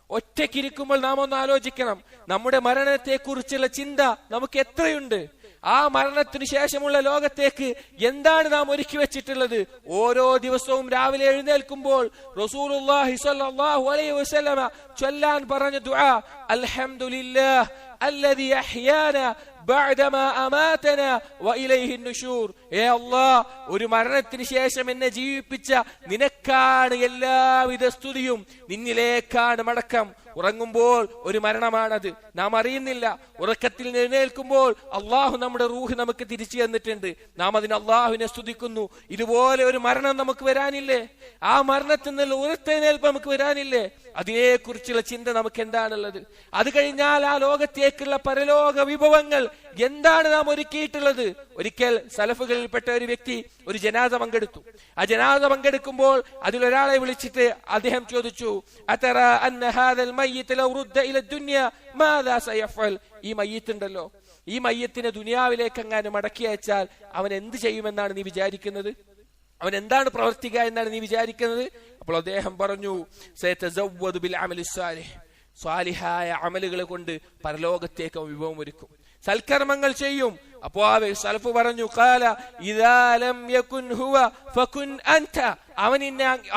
ഒറ്റയ്ക്കിരിക്കുമ്പോൾ നാം ഒന്ന് ആലോചിക്കണം, നമ്മുടെ മരണത്തെക്കുറിച്ചുള്ള ചിന്ത നമുക്ക് എത്രയുണ്ട്? ആ മരണത്തിന് ശേഷമുള്ള ലോകത്തേക്ക് എന്താണ് നാം ഒരുക്കി വെച്ചിട്ടുള്ളത്? ഓരോ ദിവസവും രാവിലെ എഴുന്നേൽക്കുമ്പോൾ റസൂലുള്ളാഹി സ്വല്ലല്ലാഹു അലൈഹി വസല്ലമ ചൊല്ലാൻ പറഞ്ഞ ദുആ, അൽഹംദുലില്ലാഹ് അല്ലദി അഹ്യാനാ ബഅദമാ അമാതനാ വഇലൈഹി നുശൂർ. ഏ അല്ലാഹ്, ഒരു മരണത്തിന് ശേഷം എന്നെ ജീവിപ്പിച്ച നിനക്കാണ് എല്ലാവിധ സ്തുതിയും, നിന്നിലേക്കാണ് മടക്കം. ഉറങ്ങുമ്പോൾ ഒരു മരണമാണത്, നാം അറിയുന്നില്ല. ഉറക്കത്തിൽ എഴുന്നേൽക്കുമ്പോൾ അള്ളാഹു നമ്മുടെ റൂഹ് നമുക്ക് തിരിച്ചു തന്നിട്ടുണ്ട്, നാം അതിന് അള്ളാഹുവിനെ സ്തുതിക്കുന്നു. ഇതുപോലെ ഒരു മരണം നമുക്ക് വരാനില്ലേ? ആ മരണത്തിൽ നിന്ന് ഉയർത്തെഴുന്നേൽപ്പ് നമുക്ക് വരാനില്ലേ? അതിനെക്കുറിച്ചുള്ള ചിന്ത നമുക്ക് എന്താണുള്ളത്? അത് കഴിഞ്ഞാൽ ആ ലോകത്തേക്കുള്ള പരലോക വിഭവങ്ങൾ എന്താണ് നാം ഒരുക്കിയിട്ടുള്ളത്? ഒരിക്കൽ സലഫുകളിൽപ്പെട്ട ഒരു വ്യക്തി ഒരു ജനാസ പങ്കെടുത്തു. ആ ജനാസ പങ്കെടുക്കുമ്പോൾ അതിലൊരാളെ വിളിച്ചിട്ട് അദ്ദേഹം ചോദിച്ചു, അതറ അന്ന ഹാദൽ മയ്യിത്ത് ലൗ റുദ്ദ ഇല ദുനിയ മാദാ സയഫൽ. ഈ മയ്യിത്ത് ഉണ്ടല്ലോ, ഈ മയ്യത്തിനെ ദുനിയാവിലേക്ക് എങ്ങാനും മടക്കി അയച്ചാൽ അവൻ എന്ത് ചെയ്യുമെന്നാണ് നീ വിചാരിക്കുന്നത്? അവൻ എന്താണ് പ്രവർത്തിക്കുക എന്നാണ് നീ വിചാരിക്കുന്നത്? അപ്പോൾ അദ്ദേഹം പറഞ്ഞു, സയതസവ്വദു ബിൽ അമലി സ്വാലിഹ്. സ്വാലിഹായ അമലുകളെ കൊണ്ട് പരലോകത്തേക്ക് വിഭവം ഒരുക്കും, സൽക്കർമ്മങ്ങൾ ചെയ്യും. അപ്പോ ആ സലഫ് പറഞ്ഞു, ഖാല ഇദാ ലം യകുൻ ഹുവ ഫകുൻ അൻത.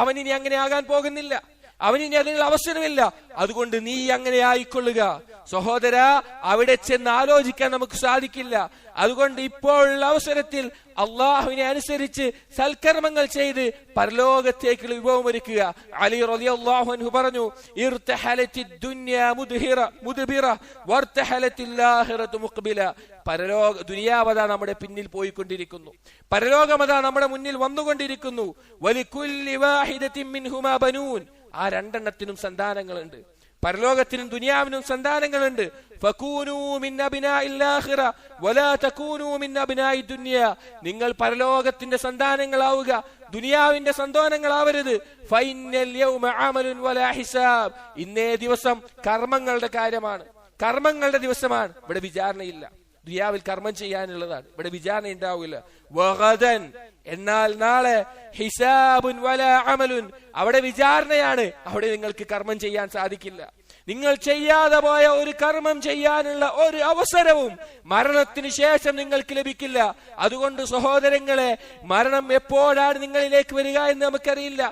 അവനിനി അങ്ങനെ ആകാൻ പോകുന്നില്ല, അവനിനി അതിനുള്ള അവസരമില്ല, അതുകൊണ്ട് നീ അങ്ങനെ ആയിക്കൊള്ളുക. സഹോദര, അവിടെ ചെന്ന് ആലോചിക്കാൻ നമുക്ക് സാധിക്കില്ല. അതുകൊണ്ട് ഇപ്പോഴുള്ള അവസരത്തിൽ അള്ളാഹുവിനെ അനുസരിച്ച് സൽക്കർമ്മങ്ങൾ ചെയ്ത് പരലോകത്തേക്കുള്ള വിഭവം ഒരുക്കുക. അലി റളിയല്ലാഹു അൻഹു പറഞ്ഞു, ഇർതഹലത്തിദ് ദുനിയ മുദ്ബിറ വർതഹലത്തിൽ ആഖിറതു മുഖ്ബില. പരലോക ദുനിയാവതാ നമ്മുടെ പിന്നിൽ പോയിക്കൊണ്ടിരിക്കുന്നു, പരലോകമതാ നമ്മുടെ മുന്നിൽ വന്നുകൊണ്ടിരിക്കുന്നു. വലികുല്ലി വാഹിദത്തിൻ മിൻഹുമാ ബനൂൻ. ആ രണ്ടെണ്ണത്തിനും സന്താനങ്ങളുണ്ട്, പരലോകത്തിനും ദുനിയാവിനും സന്താനങ്ങളുണ്ട്. ഫകൂനൂ മിൻ അബ്നാഇൽ ആഖിറ വലാ തകൂനൂ മിൻ അബ്നാഇദ് ദുനിയ. നിങ്ങൾ പരലോകത്തിന്റെ സന്താനങ്ങളാവുക, ദുനിയാവിന്റെ സന്താനങ്ങളാവരുത്. ഫൈനൽ യൗമ അമലുൻ വലാ ഹിസാബ്. ഇന്നേ ദിവസം കർമ്മങ്ങളുടെ കാര്യമാണ്, കർമ്മങ്ങളുടെ ദിവസമാണ്. ഇവിടെ വിചാരണയില്ല. ദുനിയാവിൽ കർമ്മം ചെയ്യാനുള്ളതാണ്, ഇവിടെ വിചാരണ ഉണ്ടാവില്ല. വഗദൻ, എന്നാൽ നാളെ ഹിസാബുൻ വലാ അമലുൻ, അവിടെ വിചാരണയാണ്, അവിടെ നിങ്ങൾക്ക് കർമ്മം ചെയ്യാൻ സാധിക്കില്ല. നിങ്ങൾ ചെയ്യാതെ പോയ ഒരു കർമ്മം ചെയ്യാനുള്ള ഒരു അവസരവും മരണത്തിന് ശേഷം നിങ്ങൾക്ക് ലഭിക്കില്ല. അതുകൊണ്ട് സഹോദരങ്ങളെ, മരണം എപ്പോഴാണ് നിങ്ങളിലേക്ക് വരിക എന്ന് നമുക്കറിയില്ല.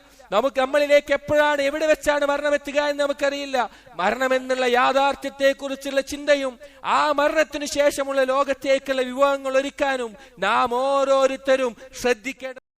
നമ്മളിലേക്ക് എപ്പോഴാണ്, എവിടെ വെച്ചാണ് മരണം എത്തുക എന്ന് നമുക്കറിയില്ല. മരണം എന്നുള്ള യാഥാർത്ഥ്യത്തെ കുറിച്ചുള്ള ചിന്തയും ആ മരണത്തിന് ശേഷമുള്ള ലോകത്തേക്കുള്ള വിഭവങ്ങൾ ഒരുക്കാനും നാം ഓരോരുത്തരും ശ്രദ്ധിക്കേണ്ട